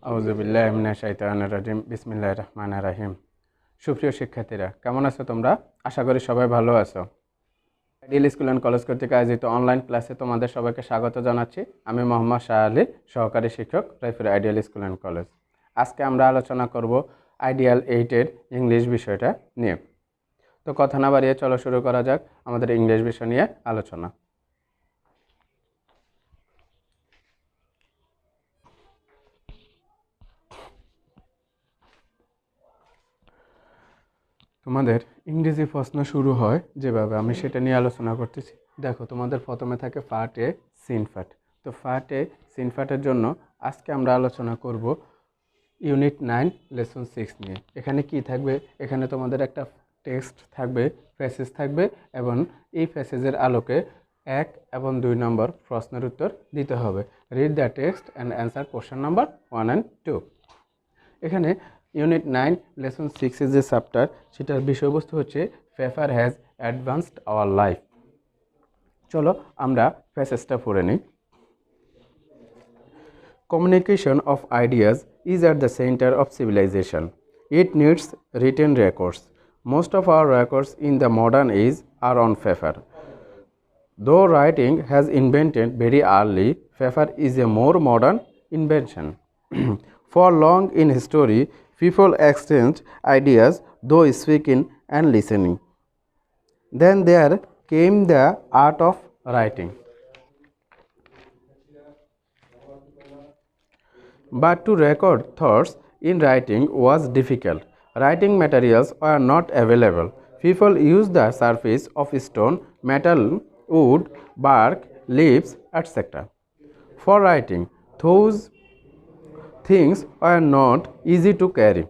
আউযুবিল্লাহি মিনাশ শাইতানির রাজিম বিসমিল্লাহির রহমানির রহিম। সুপ্রিয় শিক্ষার্থীরা, কেমন আছো তোমরা? আশা করি সবাই ভালো আছো। আইডিয়াল স্কুল অ্যান্ড কলেজ কর্তৃক আয়োজিত অনলাইন ক্লাসে তোমাদের সবাইকে স্বাগত জানাচ্ছি। আমি মোহাম্মদ শাহ আলী, সহকারী শিক্ষক, Raipur ideal school and college. আজকে আমরা আলোচনা করব আইডিয়াল 8-এর ইংলিশ বিষয়টা নিয়ে। তো কথা না বাড়িয়ে চলো শুরু করা যাক আমাদের ইংলিশ বিষয় নিয়ে আলোচনা। তোমাদের ইংরেজি প্রশ্ন শুরু হয় যেভাবে, আমি সেটা নিয়ে আলোচনা করতেছি। দেখো, তোমাদের প্রথমে থাকে পার্ট এ সিনফ্যাট। তো পার্ট এ সিনফ্যাটের জন্য আজকে আমরা আলোচনা করব ইউনিট 9 লেসন 6 নিয়ে। এখানে কি থাকবে? এখানে তোমাদের একটা টেক্সট থাকবে, প্যাসেজ থাকবে, এবং এই প্যাসেজের আলোকে 1 এবং 2 নম্বর প্রশ্নের উত্তর দিতে হবে। Read the text and answer question number 1 and 2। এখানে ইউনিট 9 লেসন 6 এর যে চ্যাপ্টার, সেটার বিষয়বস্তু হচ্ছে paper has advanced our life. চলো আমরা প্যাসেজটা পড়ে নিই। Communication of ideas is at the center of civilization. It needs written records. Most of our records in the modern age are on paper. Though writing has invented very early, paper is a more modern invention. For long in history, people exchanged ideas though speaking and listening. Then there came the art of writing. But to record thoughts in writing was difficult. Writing materials were not available. People used the surface of stone, metal, wood, bark, leaves, etc. For writing, those things were not easy to carry.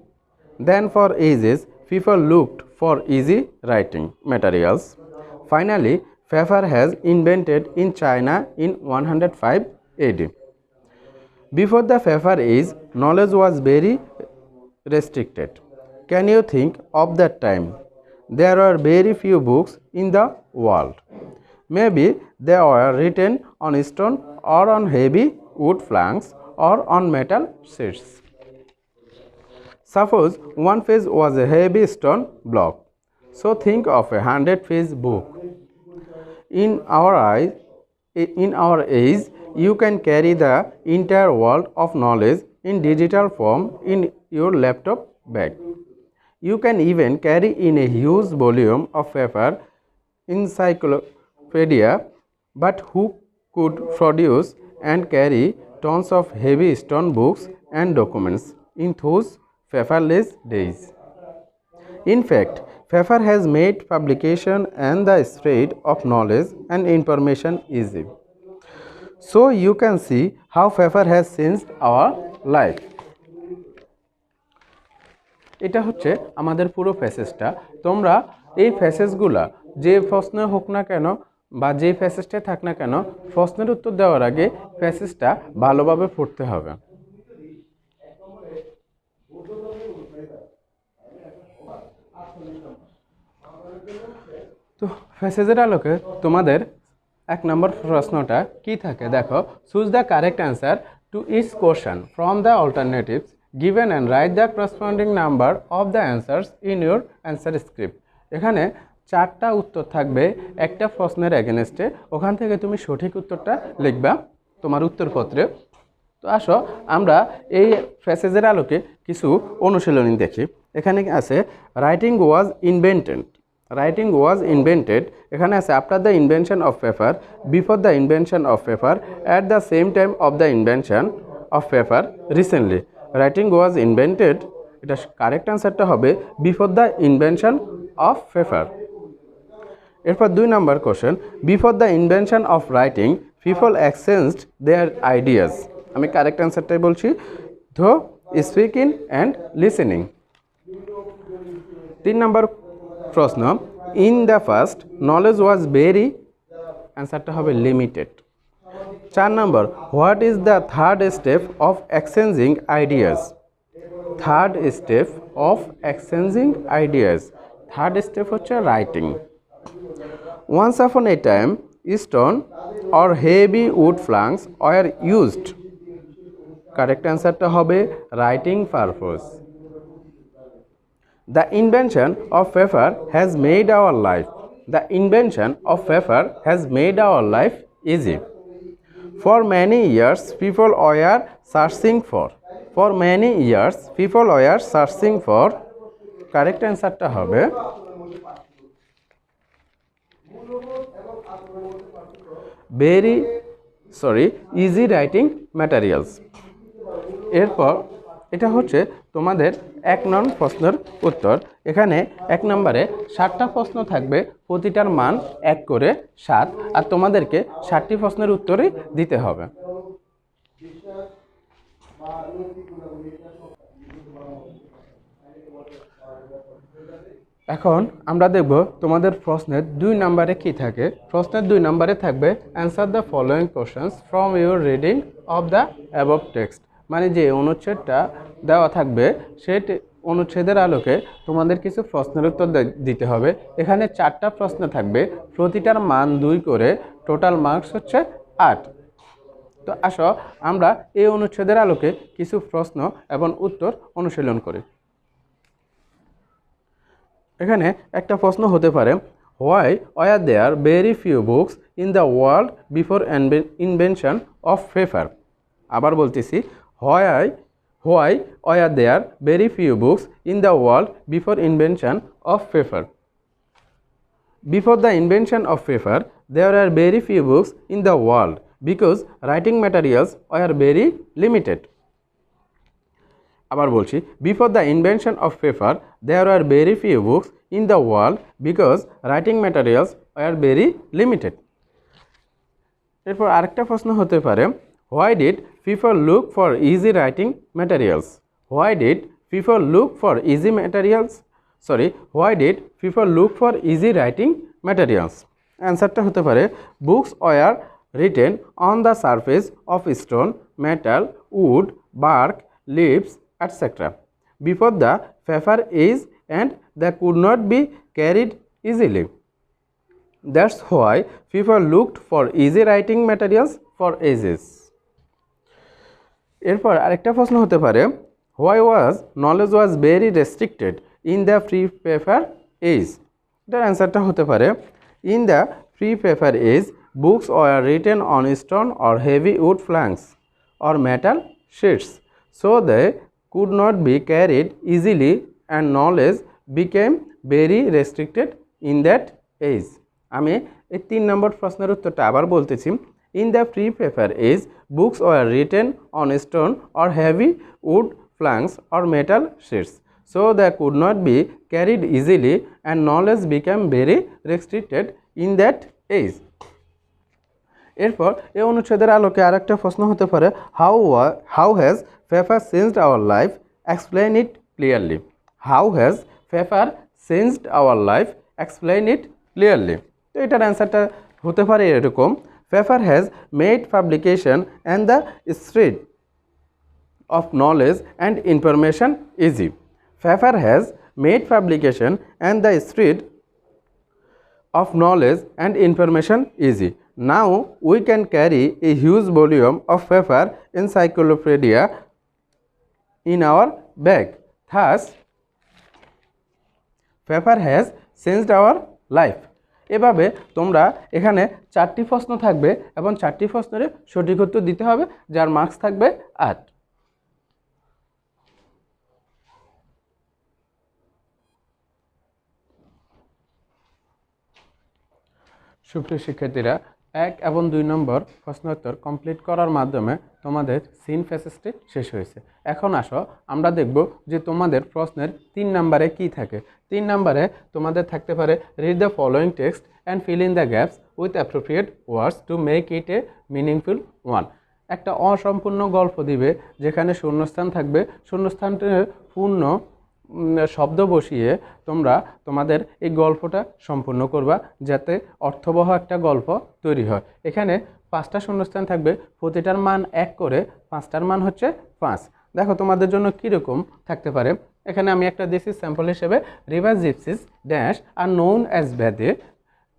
Then for ages, people looked for easy writing materials. Finally, paper has invented in China in 105 AD. Before the paper age, knowledge was very restricted. Can you think of that time? There were very few books in the world. Maybe they were written on stone or on heavy wood planks or on metal sheets. Suppose one page was a heavy stone block. So think of a 100-page book. In our age, you can carry the entire world of knowledge in digital form in your laptop bag. You can even carry in a huge volume of paper encyclopedia, but who could produce and carry tons of heavy stone books and documents in those paperless days? In fact, paper has made publication and the spread of knowledge and information easy. So you can see how paper has changed our life. এটা হচ্ছে আমাদের পুরো প্যাসেজটা। তোমরা এই প্যাসেজগুলা যে প্রশ্ন হোক না কেন বা যে প্যাসেজটা থাক না কেন, প্রশ্নের উত্তর দেওয়ার আগে প্যাসেজটা ভালোভাবে পড়তে হবে। তো প্যাসেজের আলোকে তোমাদের 1 নম্বর প্রশ্নটা কি থাকে দেখো। Choose the correct answer to each question from the alternatives given and write the corresponding number of the answers in your answer script. এখানে 4টা উত্তর থাকবে একটা প্রশ্নের এগেনস্টে। ওখান থেকে তুমি সঠিক উত্তরটা লিখবা তোমার উত্তরপত্রে। তো আসো আমরা এই প্যাসেজের আলোকে কিছু অনুশীলনী দেখি। এখানে আছে writing was invented. Writing was invented. এখানে আছে after the invention of paper, before the invention of paper, at the same time of the invention of paper, recently. Writing was invented, এটা কারেক্ট অ্যান্সারটা হবে before the invention of paper. এরপর 2 number question, before the invention of writing people exchanged their ideas. আমি correct অ্যান্সারটাই বলছি, though speaking and listening. 3 number প্রশ্ন, in the first knowledge was very, অ্যান্সারটা হবে limited. 4 number, what is the third step of exchanging ideas? Third step of exchanging ideas, third step হচ্ছে writing. Once upon a time stone or heavy wood planks were used. Correct অ্যান্সারটা হবে writing purpose. The invention of paper has made our life. The invention of paper has made our life easy. For many years, people were searching for. For many years, people were searching for. Correct answer টা হবে easy writing materials. এরপর এটা হচ্ছে তোমাদের 1 নং প্রশ্নের উত্তর। এখানে 1 নম্বরে 7টা প্রশ্ন থাকবে, প্রতিটার মান 1 করে 7, আর তোমাদেরকে 7টি প্রশ্নের উত্তরই দিতে হবে। এখন আমরা দেখব তোমাদের প্রশ্নের 2 নম্বরে কি থাকে। প্রশ্নের 2 নম্বরে থাকবে answer the following questions from your reading of the above text. মানে যে অনুচ্ছেদটা দেওয়া থাকবে সেই অনুচ্ছেদের আলোকে তোমাদের কিছু প্রশ্নের উত্তর দিতে হবে। এখানে 4টা প্রশ্ন থাকবে, প্রতিটার মান 2 করে, টোটাল মার্কস হচ্ছে 8। তো আসো আমরা এই অনুচ্ছেদের আলোকে কিছু প্রশ্ন এবং উত্তর অনুশীলন করি। এখানে একটা প্রশ্ন হতে পারে, why were there very few books in the world before invention of paper. আবার বলতেছি, why were there very few books in the world before invention of paper. Before the invention of paper, there are very few books in the world because writing materials were very limited. আবার বলছি, before the invention of paper, there were very few books in the world because writing materials were very limited. এরপর আরেকটা প্রশ্ন হতে পারে, why did people look for easy writing materials? Why did people look for easy materials? Why did people look for easy writing materials? অ্যান্সারটা হতে পারে, books were written on the surface of stone, metal, wood, bark, leaves, etc. before the paper age, and they could not be carried easily. That's why people looked for easy writing materials for ages. এরপর আরেকটা প্রশ্ন হতে পারে, why was knowledge was very restricted in the free paper age? এটার অ্যান্সারটা হতে পারে, in the free paper age, books were written on stone or heavy wood planks or metal sheets, so they could not be carried easily and knowledge became very restricted in that age. আমি এই 3 নম্বর প্রশ্নের উত্তরটা আবার বলতেছি, in the free paper age, books were written on stone or heavy wood planks or metal sheets, so they could not be carried easily and knowledge became very restricted in that age. এরপর এই অনুচ্ছেদের আলোকে আরেকটা প্রশ্ন হতে পারে, how has paper changed our life? Explain it clearly. How has paper changed our life? Explain it clearly. তো এটার অ্যান্সারটা হতে পারে এরকম, paper has made publication and the spread of knowledge and information easy. Paper has made publication and the spread of knowledge and information easy. Now we can carry a huge volume of paper encyclopedia in our bag. Thus, paper has changed our life. এভাবে তোমরা এখানে 4টি প্রশ্ন থাকবে এবং 4টি প্রশ্নের সঠিক উত্তর দিতে হবে, যার মার্কস থাকবে 8। সুপ্রিয় শিক্ষার্থীরা, 1 এবং 2 নম্বর প্রশ্নোত্তর কমপ্লিট করার মাধ্যমে তোমাদের সিন প্যাসেজটি শেষ হয়েছে। এখন আসো আমরা দেখব যে তোমাদের প্রশ্নের 3 নম্বরে কি থাকে। 3 নম্বরে তোমাদের থাকতে পারে, read the following text and fill in the gaps with appropriate words to make it a meaningful one. একটা অসম্পূর্ণ গল্প দিবে যেখানে শূন্যস্থান থাকবে, শূন্যস্থানটির পূর্ণ শব্দ বসিয়ে তোমরা তোমাদের এই গল্পটা সম্পূর্ণ করবা, যাতে অর্থবহ একটা গল্প তৈরি হয়। এখানে 5টা শূন্যস্থান থাকবে, প্রতিটার মান 1 করে, 5টার মান হচ্ছে 5। দেখো তোমাদের জন্য কীরকম থাকতে পারে। এখানে আমি একটা দিয়েছি স্যাম্পল হিসেবে, river gypsies dash are known as ভ্যাদে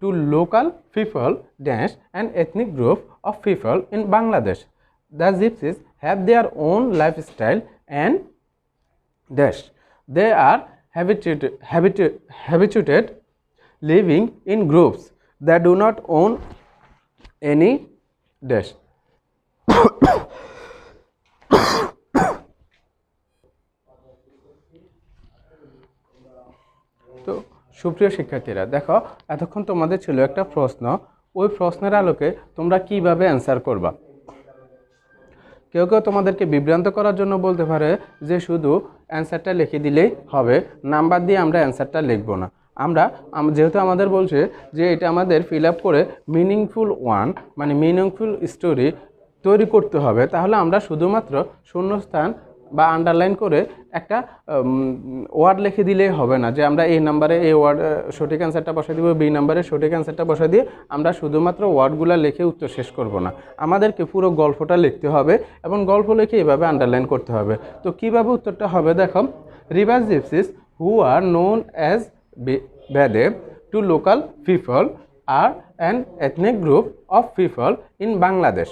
to local people dash and ethnic group of people in Bangladesh. the gypsies have their own lifestyle and dash. They are habituated living in groups that do not own any dash. তো সুপ্রিয় শিক্ষার্থীরা, দেখো এতক্ষণ তোমাদের ছিল একটা প্রশ্ন, ওই প্রশ্নের আলোকে তোমরা কিভাবে অ্যান্সার করবা। কেউ কেউ তোমাদেরকে বিভ্রান্ত করার জন্য বলতে পারে যে শুধু অ্যান্সারটা লিখে দিলেই হবে, নাম্বার দিয়ে আমরা অ্যান্সারটা লিখব না। আমরা যেহেতু আমাদের বলছে যে এটা আমাদের ফিল আপ করে মিনিংফুল মানে মিনিংফুল স্টোরি তৈরি করতে হবে, তাহলে আমরা শুধুমাত্র শূন্যস্থান বা আন্ডারলাইন করে একটা ওয়ার্ড লিখে দিলেই হবে না যে আমরা এই নাম্বারে এই ওয়ার্ড সঠিক অ্যান্সারটা বসাই দিব, বি নাম্বারে সঠিক অ্যান্সারটা বসাই দিয়ে আমরা শুধুমাত্র ওয়ার্ডগুলো লিখে উত্তর শেষ করব না। আমাদেরকে পুরো গল্পটা লিখতে হবে এবং গল্প লিখে এভাবে আন্ডারলাইন করতে হবে। তো কীভাবে উত্তরটা হবে দেখো, river gypsies who R known as Bede to local people are an ethnic group of people in Bangladesh.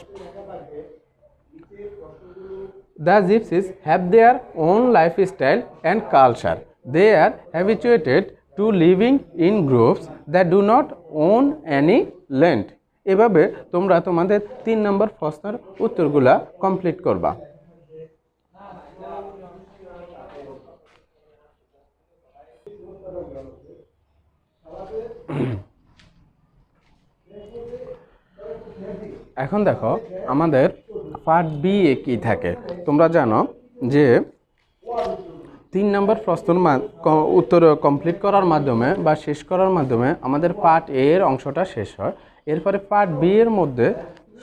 The gypsies have their own lifestyle and culture. They are habituated to living in groups that do not own any land. এভাবে তোমরা তোমাদের 3 নম্বর প্রশ্নের উত্তরগুলা complete করবা। এখন দেখো আমাদের part B A কী থাকে। তোমরা জানো যে 3 নম্বর প্রশ্নের উত্তর কমপ্লিট করার মাধ্যমে বা শেষ করার মাধ্যমে আমাদের পার্ট এ এর অংশটা শেষ হয়। এরপরে পার্ট বি এর মধ্যে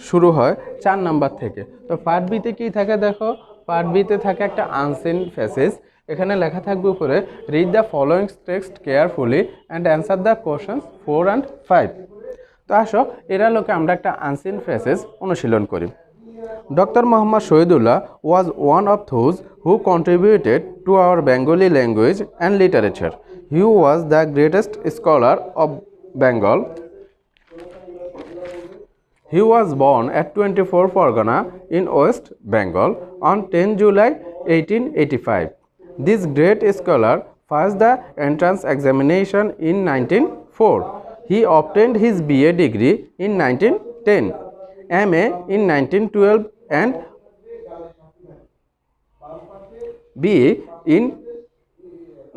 শুরু হয় 4 নাম্বার থেকে। তো পার্ট বিতে কী থাকে দেখো, পার্ট বিতে থাকে একটা আনসিন ফেসেস। এখানে লেখা থাকবে উপরে, read the following text carefully and answer the questions 4 and 5। তো আসো এর আলোকে আমরা একটা আনসিন ফেসেস অনুশীলন করি। Dr. Muhammad Shahidullah was one of those who contributed to our Bengali language and literature. He was the greatest scholar of Bengal. He was born at 24 Pargana in West Bengal on 10 July 1885. This great scholar passed the entrance examination in 1904. He obtained his BA degree in 1910, MA in 1912 and BA in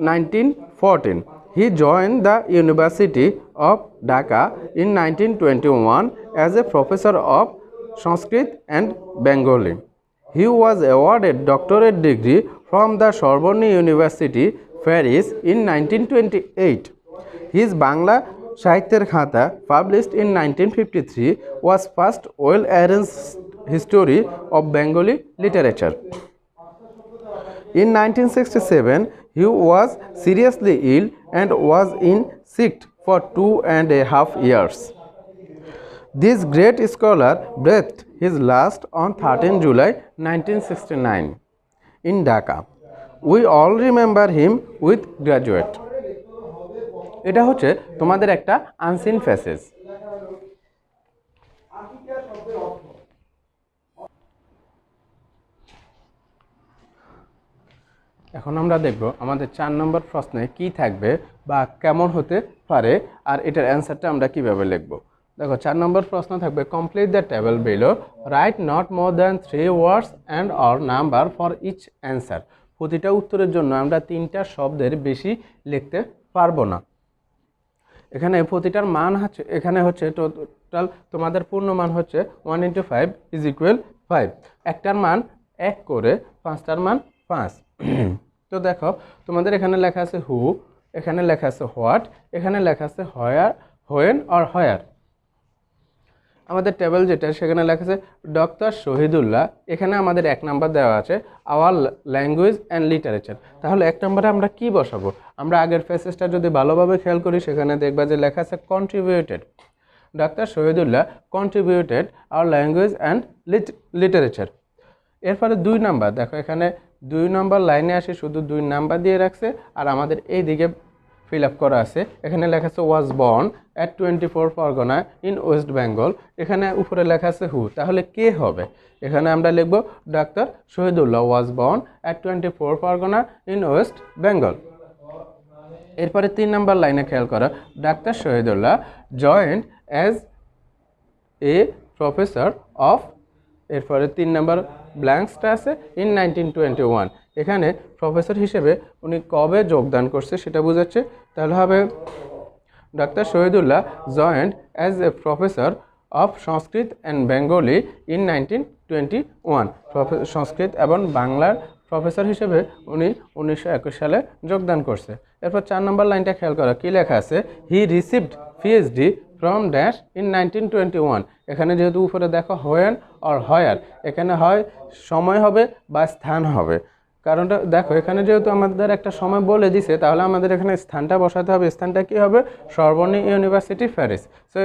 1914. He joined the University of Dhaka in 1921 as a professor of Sanskrit and Bengali. He was awarded doctorate degree from the Sorbonne University, Paris in 1928. His Bangla Sahityer Khata, published in 1953, was first well-arranged history of Bengali literature. In 1967, he was seriously ill and was in sick for 2.5 years. This great scholar breathed his last on 13 July 1969 in Dhaka. We all remember him with gratitude. এটা হচ্ছে তোমাদের একটা unseen faces. এখন আমরা দেখব আমাদের 4 নম্বর প্রশ্নে কি থাকবে বা কেমন হতে পারে আর এটার অ্যান্সারটা আমরা কিভাবে লিখব। দেখো 4 নম্বর প্রশ্ন থাকবে, complete the table below, write not more than 3 words and or number for each answer. প্রতিটা উত্তরের জন্য আমরা 3টা শব্দের বেশি লিখতে পারবো না। এখানে প্রতিটার মান হচ্ছে, এখানে হচ্ছে টোটাল তোমাদের পূর্ণ মান হচ্ছে 1 × 5 = 5। একটার মান 1 করে, 5টার মান 5। তো দেখো তোমাদের এখানে লেখা আছে হু, এখানে লেখা আছে হোয়াট, এখানে লেখা আছে হোয়ার, হোয়েন অর হোয়ার। আমাদের টেবিল যেটা সেখানে লেখা আছে ডক্টর শহীদুল্লাহ, এখানে আমাদের 1 নাম্বার দেওয়া আছে আওয়ার ল্যাঙ্গুয়েজ অ্যান্ড লিটারেচার। তাহলে 1 নম্বরে আমরা কি বসাবো? আমরা আগের ফেসেসটা যদি ভালোভাবে খেয়াল করি সেখানে দেখবা যে লেখা আছে contributed. Doctor Shahidullah contributed our language and literature. এরপরে 2 নাম্বার, দেখো এখানে 2 নম্বর লাইনে আসে শুধু 2 নাম্বার দিয়ে রাখছে আর আমাদের এই দিকে ফিল আপ করা আছে। এখানে লেখা আছে was born at 24 Pargana in West Bengal. এখানে উপরে লেখা আছে হু, তাহলে কে হবে? এখানে আমরা লিখব doctor Shahidullah was born at 24 Pargana in West Bengal. এরপরে 3 নম্বর লাইনে খেয়াল করা, doctor Shahidullah joint as a professor of, এরপরে 3 নম্বর ব্ল্যাঙ্কসটা আছে ইন 1921। এখানে প্রফেসর হিসেবে উনি কবে যোগদান করছে সেটা বোঝাচ্ছে, তাহলে হবে doctor Shahidullah joint as a professor of Sanskrit and Bengali in 1921। সংস্কৃত এবং বাংলার প্রফেসর হিসেবে উনি 1921 সালে যোগদান করছে। এরপর 4 নম্বর লাইনটা খেয়াল করা, কী লেখা আছে? হি received PhD from dash in 1921। এখানে যেহেতু উপরে দেখো হোয়েন অর হয়ার, এখানে হয় সময় হবে বা স্থান হবে। কারণটা দেখো, এখানে যেহেতু আমাদের একটা সময় বলে দিছে, তাহলে আমাদের এখানে স্থানটা বসাতে হবে। স্থানটা কী হবে? সর্বর্ণী ইউনিভার্সিটি প্যারিস। সো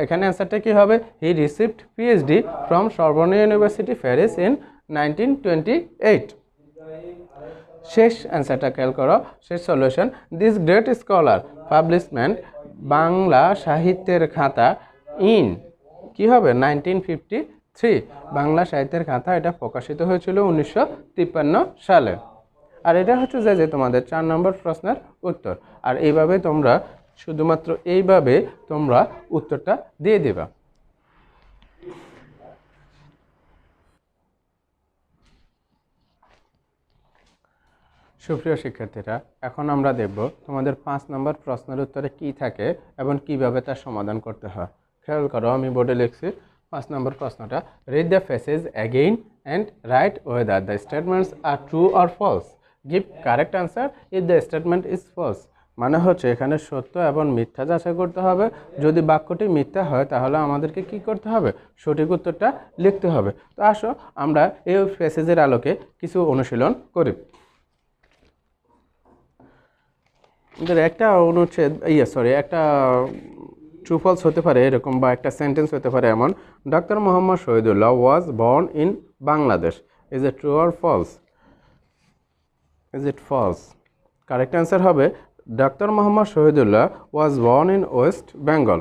এখানে অ্যান্সারটা কী হবে? He received PhD from Sorbonne university Paris in 1928। শেষ অ্যান্সারটা খেয়াল করো, শেষ solution, this great scholar publishment Bangla সাহিত্যের খাতা ইন, কি হবে? 1953। বাংলা সাহিত্যের খাতা এটা প্রকাশিত হয়েছিল 1953 সালে। আর এটা হচ্ছে যে তোমাদের 4 নম্বর প্রশ্নের উত্তর। আর এইভাবে তোমরা শুধুমাত্র এইভাবে তোমরা উত্তরটা দিয়ে দেবা। সুপ্রিয় শিক্ষার্থীরা, এখন আমরা দেখব তোমাদের 5 নম্বর প্রশ্নের উত্তরে কি থাকে এবং কিভাবে তার সমাধান করতে হয়। খেয়াল করো, আমি বোর্ডে লিখছি 5 নম্বর প্রশ্নটা, read the passage again and write whether the statements are true or false, give correct answer if the statement is false. মানে হচ্ছে এখানে সত্য এবং মিথ্যা যাচাই করতে হবে। যদি বাক্যটি মিথ্যা হয় তাহলে আমাদেরকে কি করতে হবে? সঠিক উত্তরটা লিখতে হবে। তো আসো আমরা এই প্যাসেজের আলোকে কিছু অনুশীলন করি। একটা অনুচ্ছেদ একটা ট্রু ফলস হতে পারে এরকম, বা একটা সেন্টেন্স হতে পারে এমন, doctor Mohammad Shahidullah was born in Bangladesh. Is it true or false? Is it false? Correct answer হবে doctor Mohammad Shahidullah was born in West Bengal.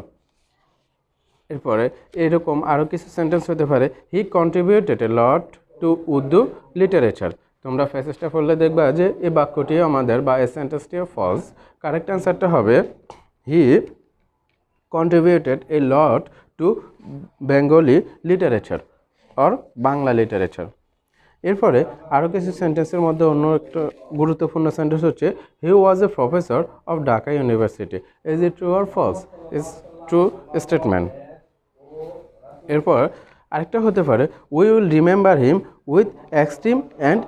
এরপরে এরকম আরও কিছু সেন্টেন্স হতে পারে, he contributed a lot to Urdu literature. তোমরা প্যাসেজটা পড়লে দেখবা যে এই বাক্যটি আমাদের বা এই সেন্টেন্সটিও ফলস। কারেক্ট অ্যান্সারটা হবে he contributed a lot to Bengali literature or Bangla literature. এরপরে আরও কিছু সেন্টেন্সের মধ্যে অন্য একটা গুরুত্বপূর্ণ সেন্টেন্স হচ্ছে, he was a professor of Dhaka university. Is it true or false? Is true statement. এরপর আরেকটা হতে পারে, we will remember him with extreme and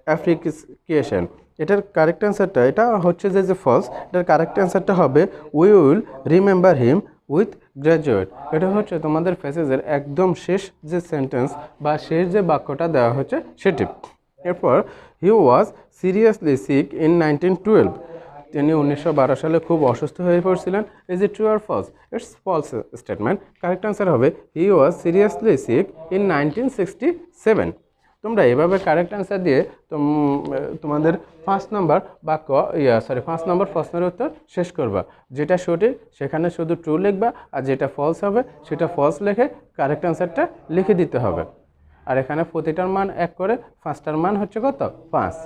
appreciation. এটার কারেক্ট অ্যান্সারটা, এটা হচ্ছে যে ফলস, এটার কারেক্ট অ্যান্সারটা হবে we will remember him with graduate. এটা হচ্ছে তোমাদের প্যাসেজের একদম শেষ যে সেন্টেন্স বা শেষ যে বাক্যটা দেওয়া হচ্ছে সেটি। এরপর he was seriously sick in 1912। তিনি 1912 সালে খুব অসুস্থ হয়ে পড়ছিলেন। Is it true or false? It's false statement. Correct answer হবে he was seriously sick in 1967। তোমরা এভাবে কারেক্ট অ্যান্সার দিয়ে তোমাদের 5 নম্বর প্রশ্নের উত্তর শেষ করবা। যেটা সঠিক সেখানে শুধু ট্রু লিখবা, আর যেটা ফলস হবে সেটা ফলস লিখে কারেক্ট অ্যান্সারটা লিখে দিতে হবে। আর এখানে প্রতিটার মান 1 করে, 5টার মান হচ্ছে কত? 5।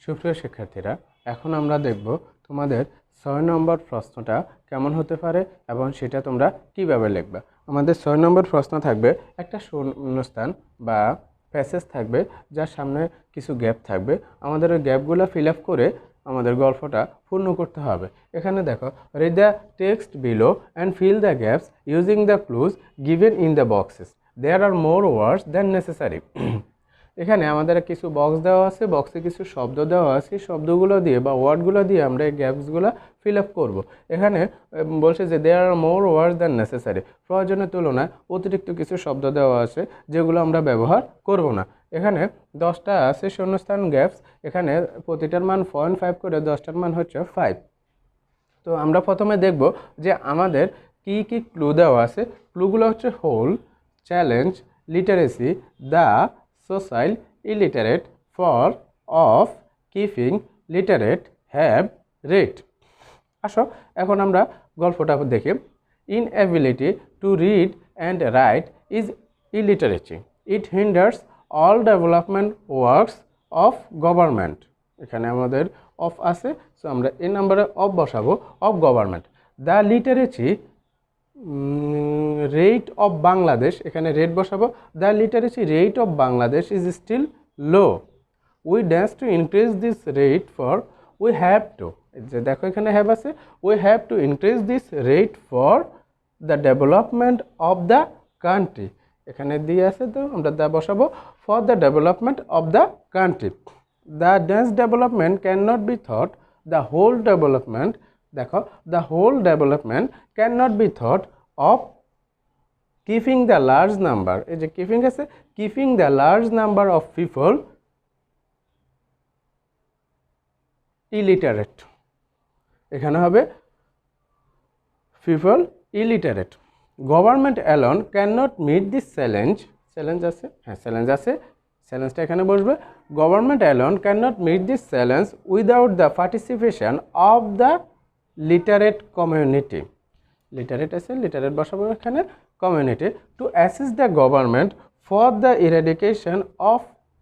সুপ্রিয় শিক্ষার্থীরা, এখন আমরা দেখব তোমাদের 6 নম্বর প্রশ্নটা কেমন হতে পারে এবং সেটা তোমরা কিভাবে লিখবে। আমাদের 6 নম্বর প্রশ্ন থাকবে, একটা শূন্যস্থান বা প্যাসেজ থাকবে যার সামনে কিছু গ্যাপ থাকবে। আমাদের ওই গ্যাপগুলো ফিল আপ করে আমাদের গল্পটা পূর্ণ করতে হবে। এখানে দেখো, read the text below and fill the gaps using the clues given in the boxes, there are more words than necessary. এখানে আমাদের কিছু বক্স দেওয়া আছে, বক্সে কিছু শব্দ দেওয়া আছে, শব্দগুলো দিয়ে বা ওয়ার্ডগুলো দিয়ে আমরা এই গ্যাপসগুলো ফিল আপ করবো। এখানে বলছে যে দেয়ার are more words than necessary, প্রয়োজনের তুলনায় অতিরিক্ত কিছু শব্দ দেওয়া আছে যেগুলো আমরা ব্যবহার করব না। এখানে 10টা আছে শূন্যস্থান গ্যাপস, এখানে প্রতিটার মান 0.5 করে, 10টার মান হচ্ছে 5। তো আমরা প্রথমে দেখব যে আমাদের কি কি ক্লু দেওয়া আছে। ক্লুগুলো হচ্ছে whole, challenge, literacy the social illiterate for of keeping literate have read. আসো এখন আমরা গল্পটা দেখি। Inability to read and write is illiteracy. It hinders all development works of government. এখানে আমাদের অফ আছে, সো আমরা এই নাম্বারে অফ বসাবো, of government. The literacy rate of Bangladesh, এখানে রেট বসাবো। The literacy rate of Bangladesh is still low. We dance to increase this rate for, we have to, যে দেখো এখানে হ্যাভ আছে, we have to increase this rate for the development of the country. এখানে দিয়ে আছে তো আমরা দ্য বসাবো, for the development of the country. The dance development can not be thought, the whole development, দেখো the whole development can not be thought of keeping the large number, এই যে keeping আছে, keeping the large number of people illiterate, এখানে হবে people illiterate. Government alone cannot meet this challenge, challenge আছে, হ্যাঁ challenge আছে, চ্যালেঞ্জটা এখানে বসবে। Government alone cannot meet this challenge without the participation of the literate community. Literate আছে, literate বসাবো এখানে, community to assist the government for the eradication of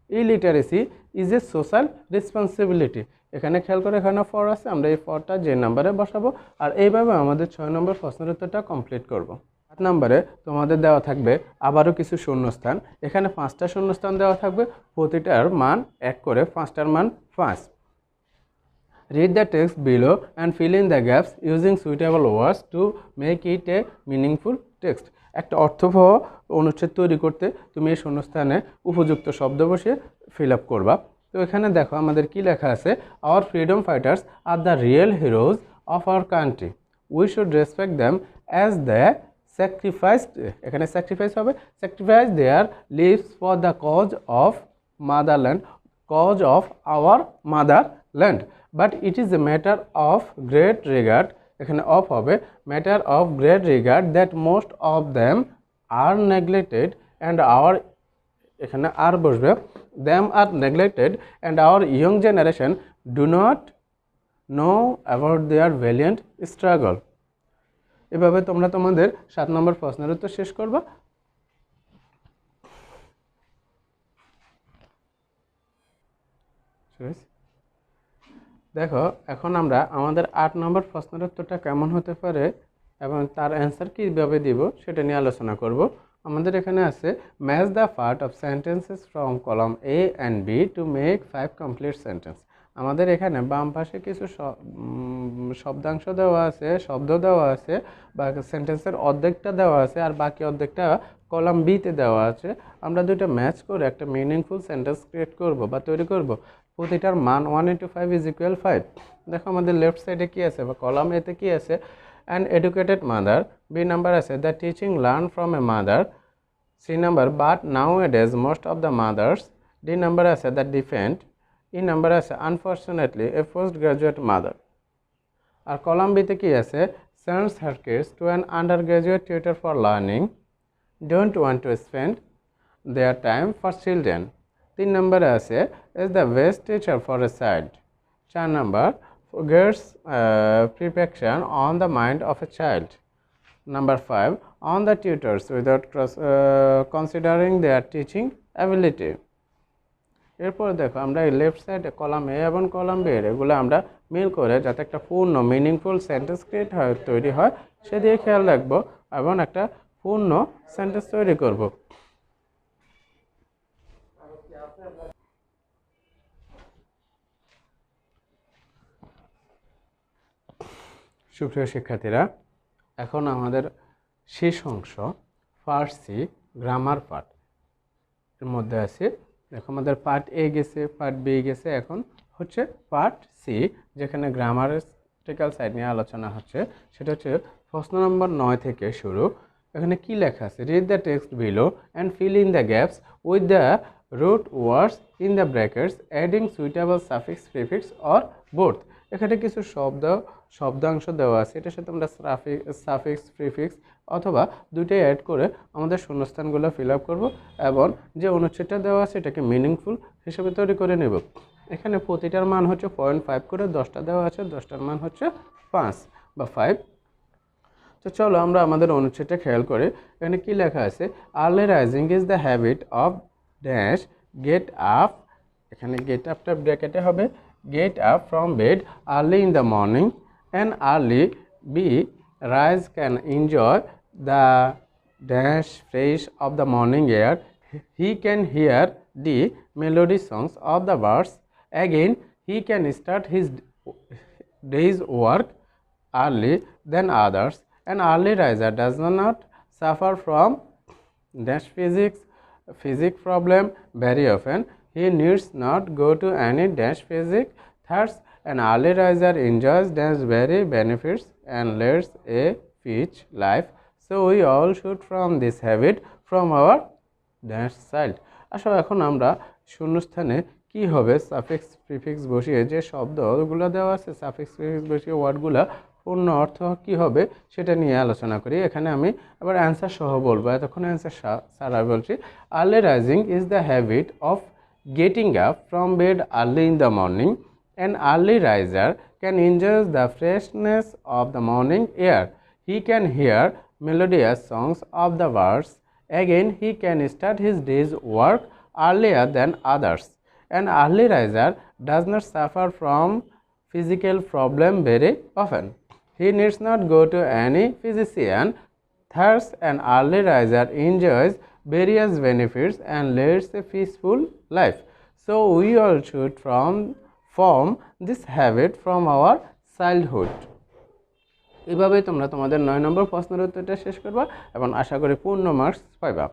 illiteracy is a social responsibility. এখানে খেয়াল করে এখানে ফর আছে, আমরা এই ফরটা যে নাম্বারে বসাবো। আর এইভাবে আমাদের 6 নম্বর প্রশ্নের উত্তরটা কমপ্লিট করব। 8 নম্বরে তোমাদের দেওয়া থাকবে আবারও কিছু শূন্যস্থান। এখানে 5টা শূন্যস্থান দেওয়া থাকবে, প্রতিটার মান 1 করে, 5টার মান 5। Read the text below and fill in the gaps using suitable words to make it a meaningful text. একটা অর্থবহ অনুচ্ছেদ তৈরি করতে তুমি এই শূন্যস্থানে উপযুক্ত শব্দ বসিয়ে ফিল আপ করবা। তো এখানে দেখো আমাদের কি লেখা আছে, our freedom fighters are the real heroes of our country, we should respect them as the sacrificed, এখানে স্যাক্রিফাইস হবে, sacrifice their lives for the cause of motherland, cause of our motherland, but it is a matter of great regard, এখানে of হবে, matter of great regard that most of them are neglected and our, এখানে are বসবে, them are neglected and our young generation do not know about their valiant struggle. এভাবে তোমরা তোমাদের 7 নম্বর প্রশ্নের উত্তর শেষ করবা। দেখো এখন আমরা আমাদের 8 নম্বর প্রশ্নের উত্তরটা কেমন হতে পারে এবং তার অ্যান্সার কীভাবে দিব সেটা নিয়ে আলোচনা করব। আমাদের এখানে আছে match the part of sentences from column A and B to make 5 complete sentence. আমাদের এখানে বাম পাশে কিছু শব্দাংশ দেওয়া আছে, শব্দ দেওয়া আছে, বা সেন্টেন্সের অর্ধেকটা দেওয়া আছে আর বাকি অর্ধেকটা কলাম বিতে দেওয়া আছে। আমরা দুটো ম্যাচ করে একটা মিনিংফুল সেন্টেন্স ক্রিয়েট করব বা তৈরি করব। প্রতিটার মান 1 × 5 = 5। দেখো আমাদের লেফট সাইডে কি আছে বা কলাম এতে কি আছে, an educated mother, B number আছে the teaching learned from a mother, C number but nowadays most of the mothers, D number আছে the defend, E number আছে unfortunately a postgraduate mother। আর কলাম বিতে কি আছে, sends her kids to an undergraduate tutor for learning, don't want to spend their time for children। 3 number আছে is the best teacher for a child। 4 number gets perfection on the mind of a child। Number 5 on the tutors without considering their teaching ability। এরপর দেখো আমরা এই left সাইডে column এ এবং column B এগুলো আমরা মিল করে যাতে একটা পূর্ণ মিনিংফুল সেন্টেন্স ক্রিয়েট হয়, তৈরি হয়, সেদিকে খেয়াল রাখবো এবং একটা পূর্ণ সেন্টেন্স তৈরি করব। সুপ্রিয় শিক্ষার্থীরা, এখন আমাদের শেষ অংশ ফার্সি গ্রামার পার্ট এর মধ্যে আছে। দেখো আমাদের পার্ট এ গেছে, পার্ট বি গেছে, এখন হচ্ছে পার্ট সি, যেখানে গ্রামাটিক্যাল সাইড নিয়ে আলোচনা হচ্ছে। সেটা হচ্ছে প্রশ্ন নম্বর 9 থেকে শুরু। এখানে কি লেখা আছে, read the text below and fill in the gaps with the root words in the brackets adding suitable suffix prefix or both. এখানে কিছু শব্দাংশ দেওয়া আছে, এটার সাথে আমরা সাফিক্স প্রিফিক্স অথবা দুইটাই অ্যাড করে আমাদের শূন্যস্থানগুলো ফিল আপ করবো এবং যে অনুচ্ছেদটা দেওয়া আছে এটাকে মিনিংফুল হিসেবে তৈরি করে নেব। এখানে প্রতিটার মান হচ্ছে 0.5 করে, 10টা দেওয়া আছে, 10টার মান হচ্ছে 5 বা 5। তো চলো আমরা আমাদের অনুচ্ছেদটা খেয়াল করি। এখানে কি লেখা আছে, early rising is the habit of dash get up, এখানে গেট আপটা ব্র্যাকেটে হবে, get up from bed early in the morning and early be rise can enjoy the dash fresh of the morning air, he can hear the melody songs of the birds, again he can start his day's work early than others. An early riser does not suffer from dash physics problem very often. He needs not go to any dash physics. Thus, an early riser enjoys dash very benefits and leads a fit life. So we all should from this habit from our dash child. আসলে এখন আমরা শূন্যস্থানে কি হবে suffix prefix বসিয়ে যে শব্দগুলো দেওয়া আছে সাফিক্স প্রিফিক্স বসিয়ে ওয়ার্ডগুলো পূর্ণ অর্থ কি হবে সেটা নিয়ে আলোচনা করি। এখানে আমি আবার অ্যান্সার সহ বলবো, এতক্ষণ অ্যান্সার সারা বলছি। Early rising is the habit of getting up from bed early in the morning. An early raiser can enjoy the freshness of the morning air, he can here melodious songs of the birds, again he can start his day's work earlier than others. An early riser does not suffer from physical problem very often. He needs not go to any physician. Thus, an early riser enjoys various benefits and leads a peaceful life. So, we all should form this habit from our childhood. এইভাবেই তোমরা তোমাদের 9 নম্বর প্রশ্নের উত্তরটা শেষ করবা এবং আশা করি পূর্ণ মার্কস পাইবা।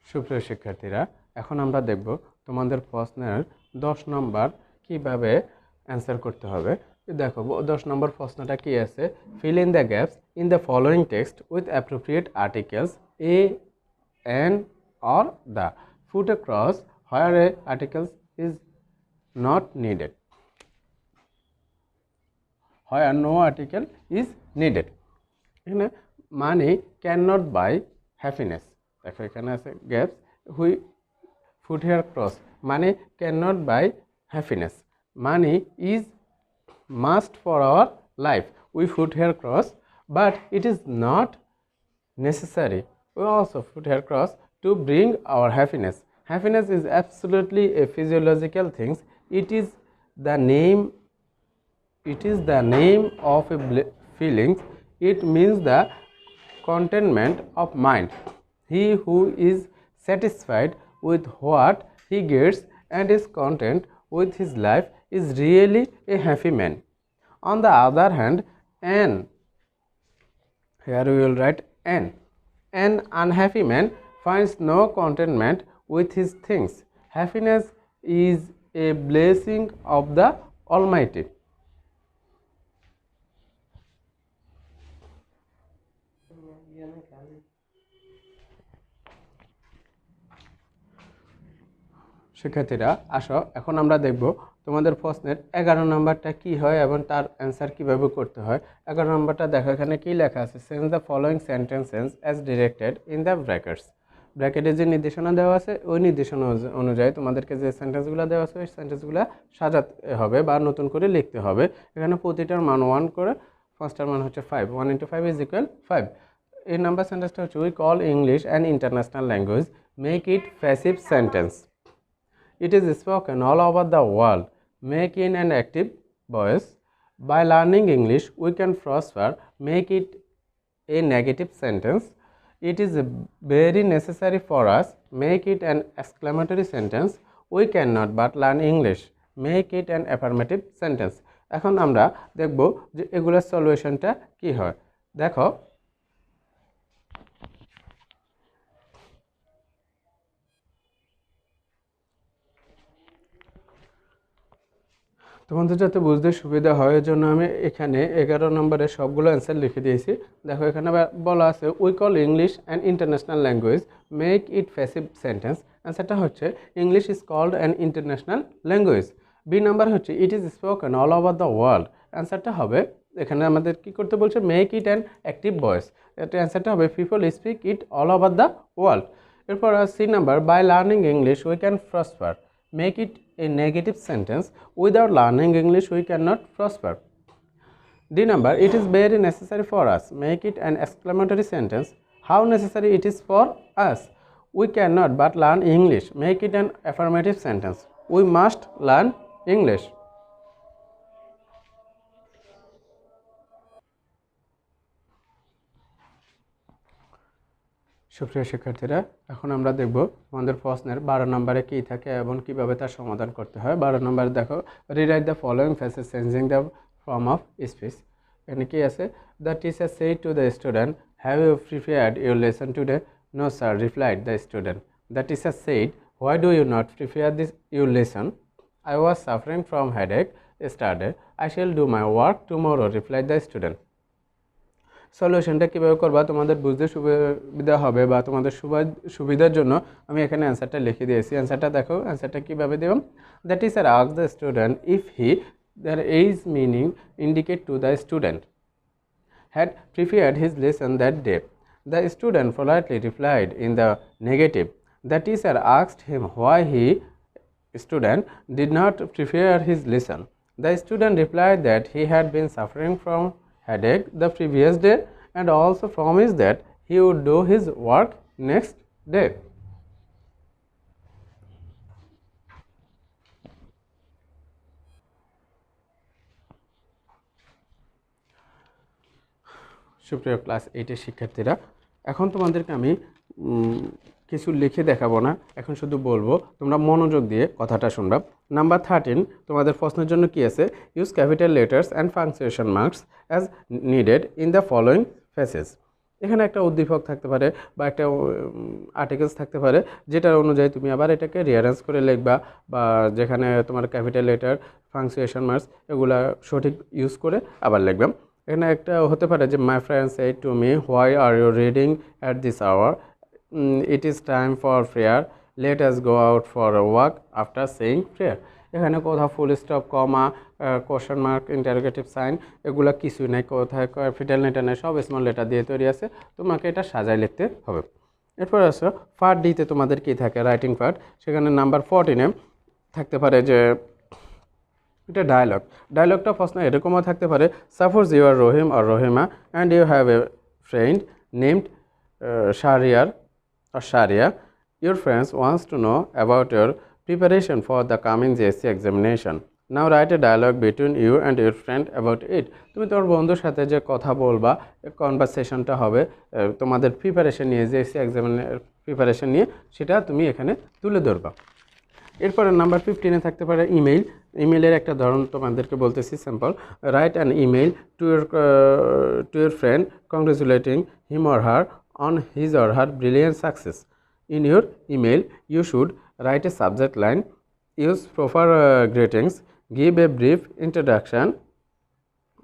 সুপ্রিয় শিক্ষার্থীরা, এখন আমরা দেখব তোমাদের প্রশ্নের 10 নম্বর কিভাবে অ্যান্সার করতে হবে। দেখো 10 নম্বর প্রশ্নটা কি আছে, feel in the gaps in the following text with appropriate articles A and or the, put a cross where a article is not needed, where no article is needed. এখানে money cannot buy happiness, দেখো এখানে আছে gaps, we put here cross, money cannot buy happiness, money is must for our life, we put here cross, but it is not necessary, we also put here cross, to bring our happiness. Happiness is absolutely a physiological thing. It is the name of a feelings. It means the contentment of mind. He who is satisfied with what he gets and is content with his life is really a happy man. On the other hand, here we will write an unhappy man finds no contentment with his things. Happiness is a blessing of the Almighty. শিক্ষার্থীরা আসো, এখন আমরা দেখব তোমাদের প্রশ্নের 11 নম্বরটা কি হয় এবং তার অ্যান্সার কিভাবে করতে হয়। 11 নম্বরটা দেখো এখানে কি লেখা আছে, sense the following sentences as directed in the brackets. ব্র্যাকেটে যে নির্দেশনা দেওয়া আছে ওই নির্দেশনা অনুযায়ী তোমাদেরকে যে সেন্টেন্সগুলো দেওয়া আছে ওই সেন্টেন্সগুলো সাজাতে হবে বা নতুন করে লিখতে হবে। এখানে প্রতিটার মান 1 করে, ফার্স্টটার মান হচ্ছে 5, 1 × 5 = 5। এই নাম্বার সেন্টেন্সটা হচ্ছে, we call English an international language, make it passive sentence. It is spoken all over the world. Make it an active voice. By learning English, we can prosper. Make it a negative sentence. It is very necessary for us. Make it an exclamatory sentence. We cannot but learn English. Make it an affirmative sentence. এখন আমরা দেখব যে এগুলোর সলিউশনটা কি হয়। দেখো তোমাদের যাতে বুঝতে সুবিধা হয় এর জন্য আমি এখানে 11 নম্বরের সবগুলো অ্যান্সার লিখে দিয়েছি। দেখো এখানে বলা আছে, we call English an international language, make it passive sentence. অ্যান্সারটা হচ্ছে English is called an international language. B number হচ্ছে it is spoken all over the world. অ্যান্সারটা হবে এখানে আমাদের কি করতে বলছে, make it an active voice. এটা অ্যান্সারটা হবে people speak it all over the world. এরপর C number by learning English we can prosper. Make it a negative sentence, without learning English we can not prosper. D number, it is very necessary for us. Make it an exclamatory sentence. How necessary it is for us? We cannot but learn English. Make it an affirmative sentence. We must learn English. সুপ্রিয় শিক্ষার্থীরা, এখন আমরা দেখব আমাদের প্রশ্নের 12 নম্বরে কী থাকে এবং কিভাবে তার সমাধান করতে হয়। 12 নম্বরে দেখো, rewrite the following phrases changing the form of speech. এখানে কি আছে, the teacher said to the student, have you prepared your lesson today? No sir, replied the student. The teacher said, why do you not prepare this your lesson? I was suffering from headache yesterday. I shall do my work tomorrow, replied the student. সলিউশনটা কীভাবে করবা তোমাদের বুঝতে সুবিধা হবে বা তোমাদের সুবিধার জন্য আমি এখানে অ্যান্সারটা লিখে দিয়েছি। অ্যান্সারটা দেখো, অ্যান্সারটা কীভাবে দেব। The teacher asked the student if he their age meaning indicate to the student had prepared his lesson that day. The student politely replied in the negative. The teacher asked him why he student did not prepare his lesson. The student replied that he had been suffering from headache the previous day and also promised that he would do his work next day. সুপ্রিয় class 8-এর শিক্ষার্থীরা, এখন তোমাদেরকে আমি কিছু লিখে দেখাবো না, এখন শুধু বলবো, তোমরা মনোযোগ দিয়ে কথাটা শুনবা। নাম্বার 13 তোমাদের প্রশ্নের জন্য কি আছে, use capital letters and punctuation marks as needed in the following phrases. এখানে একটা উদ্দীপক থাকতে পারে বা একটা আর্টিকেলস থাকতে পারে, যেটার অনুযায়ী তুমি আবার এটাকে রিয়ারেঞ্জ করে লিখবা, বা যেখানে তোমার ক্যাপিটাল লেটার, পাংচুয়েশন মার্কস এগুলা সঠিক ইউজ করে আবার লিখবা। এখানে একটা হতে পারে যে my friend said to me, why are you reading at this hour? It is time for prayer, let us go out for a walk after saying prayer. এখানে কোথাও full stop, comma, question mark, interrogative sign এগুলো কিছুই নাই, কোথায় capital letter নেই, সব small letter দিয়ে তৈরি আছে। তোমাকে এটা সাজায় লিখতে হবে। এরপর আসো পার্ট ডিতে তোমাদের কী থাকে, রাইটিং পার্ট। সেখানে নাম্বার 14-এ থাকতে পারে যে এটা ডায়লগ। ডায়লগটা প্রশ্ন এরকমও থাকতে পারে, suppose you are Rahim or Rahima and you have a friend named Shahriar or Sharia. Your friends wants to know about your preparation for the coming JSC examination. Now write a dialogue between you and your friend about it. তুমি তোমার বন্ধুর সাথে যে কথা বলবা, কনভারসেশনটা হবে তোমাদের preparation নিয়ে, JSC এক্সামিনের প্রিপারেশন নিয়ে, সেটা তুমি এখানে তুলে ধরবা। এরপরে নাম্বার 15-এ থাকতে পারে ইমেইল। ইমেইলের একটা ধরন তোমাদেরকে বলতেছি, sample. Write an email to your friend কংগ্রেচুলেটিং him or her on his or her brilliant success. In your email, you should write a subject line, use proper greetings, give a brief introduction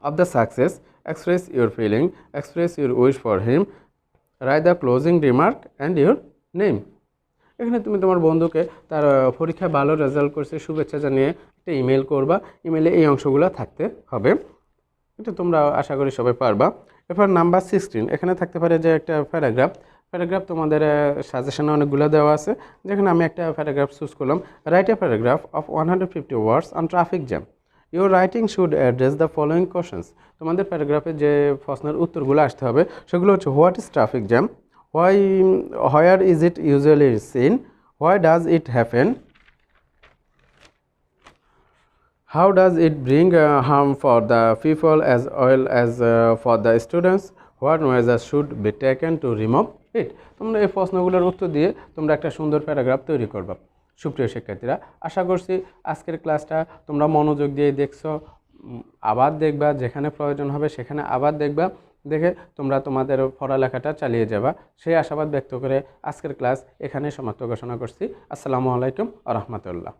of the success, express your feeling, express your wish for him, write the closing remark and your name. এখানে তুমি তোমার বন্ধুকে তার পরীক্ষায় ভালো result করছে শুভেচ্ছা জানিয়ে একটা ইমেল করবা। ইমেলে এই অংশগুলো থাকতে হবে, এটা তোমরা আশা করি সবাই পারবা। এরপর নাম্বার 16 এখানে থাকতে পারে যে একটা প্যারাগ্রাফ তোমাদের সাজেশনে অনেকগুলো দেওয়া আছে, যেখানে আমি একটা প্যারাগ্রাফ চুজ করলাম। Write a paragraph of 150 words on traffic jam. Your writing should address the following questions. তোমাদের প্যারাগ্রাফে যে প্রশ্নের উত্তরগুলো আসতে হবে সেগুলো হচ্ছে, what is traffic jam, where is it usually seen, why does it happen, how does it bring harm for the people as well as for the students, what measures should be taken to remove it. তোমরা এই প্রশ্নগুলোর উত্তর দিয়ে তোমরা একটা সুন্দর paragraph তৈরি করবা। সুপ্রিয় শিক্ষার্থীরা, আশা করছি আজকের ক্লাসটা তোমরা মনোযোগ দিয়ে দেখছো, আবার দেখবা, যেখানে প্রয়োজন হবে সেখানে আবার দেখবা, দেখে তোমরা তোমাদের পড়ালেখাটা চালিয়ে যাবা, সেই আশাবাদ ব্যক্ত করে আজকের ক্লাস এখানে সমাপ্ত ঘোষণা করছি। আসসালামু আলাইকুম ওয়া রাহমাতুল্লাহ।